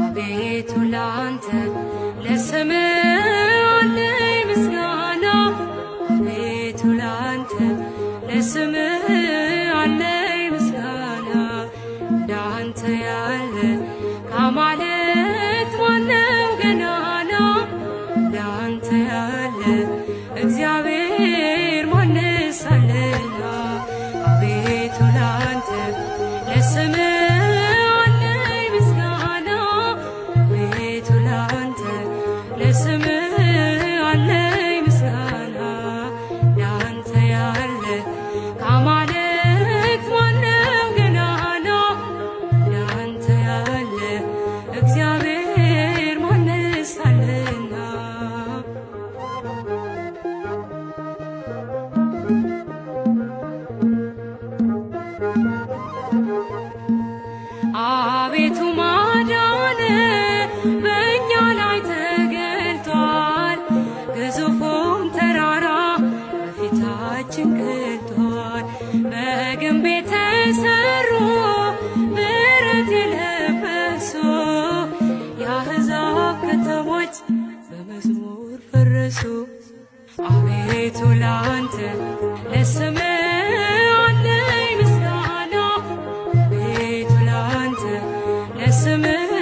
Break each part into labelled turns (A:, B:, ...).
A: አቤቱ ላንተ ለስምህ አለኝ ምስጋና አቤቱ ላንተ ለስምህ አለኝ ምስጋና እንዳንተ ያለ ከአማልክት ማነው ገናና እንዳንተ ያለ እግዚአብሔር ማንስ አለና አቤቱ ላንተ ለስምህ አለኝ ምስጋና አቤቱ ላንተ ለስምህ አለኝ ምስጋና እንዳንተ ያለ ከአማልክት ማነው ገናና እንዳንተ ያለ እግዚአብሔር ማንስ አለና አቤቱ ማዳን በእኛ ላይ ተገልጧል ግዙፉም ተራራ በፊታችን ገልጧል በግንብ የተሰሩ ብረት የለበሱ የአሕዛብ ከተሞች በመዝሙር ፈረሱ አቤቱ ላንተ ለስምህ አለኝ ምስጋና አቤቱ ላንተ ለስምህ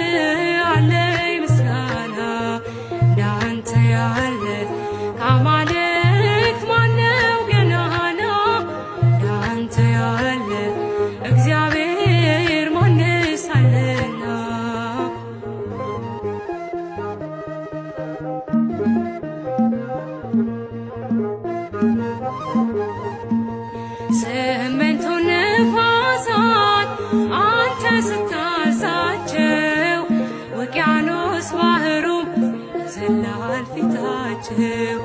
A: አለኝ ምስጋና እንዳንተ ያለ ከአማልክት ማነው ገናና እንዳንተ ያለ እግዚአብሔር ማንስ አለና ስምንቱ ነፋሳት አንተ ስታዛቸው ውቅያኖስ ባህሩም ይዘላል ፊታቸው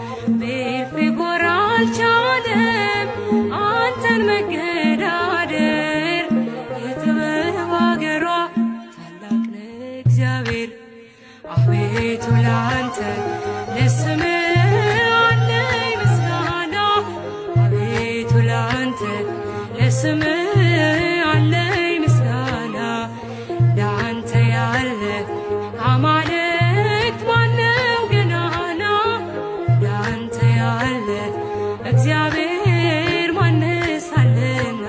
A: ቢጎራ አልቻለም አንተን መገዳደር የጥበብ አገሯ ታላቅ ነህ እግዚአብሔር አቤቱ ላንተ ለስምህ አለኝ ምስጋና አቤቱ ላንተ ለስምህ አለኝ ምስጋና እንዳንተ ያለ ከአማልክት ማነው ገናና እንዳንተ ያለ እግዚአብሔር ማንስ አለና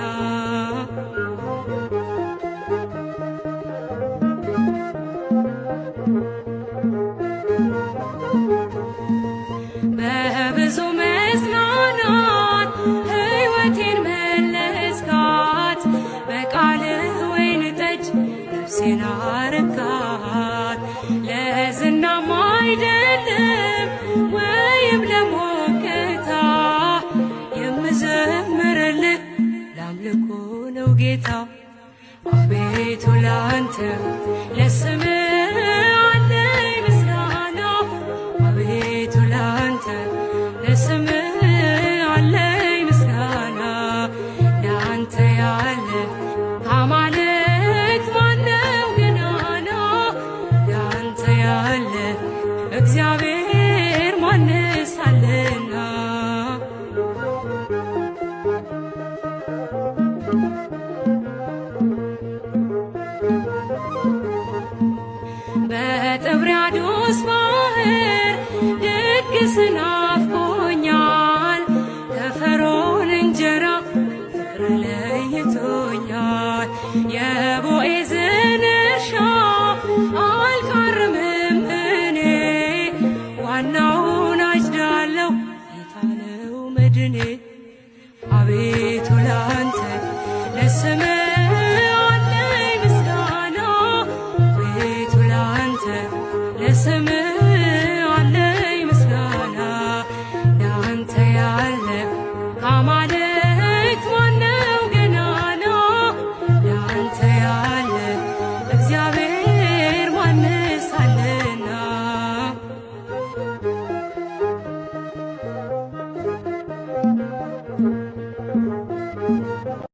A: በብዙ መጽናናት ሕይወቴን መለስካት በቃልህ ወይን ጠጅ ነፍሴን አረካት ለዝናም አይደለም ወይም ለሞገታ የምዘምርልህ ለአምልኮ ነው ጌታ አቤቱ ላንተ ለስምህ አለኝ ምስጋና አቤቱ ላንተ ለስምህ አለኝ ምስጋና እንዳንተ ያለ ከአማልክት ማነው ገናና እንዳንተ ያለ እግዚአብሔር ማንስ አለና በጥብርያዶስ ባህር ድግስ ናፍቆኛል ከፈርዖን እንጀራ ፍቅር ለይቶኛል የቦዔዝ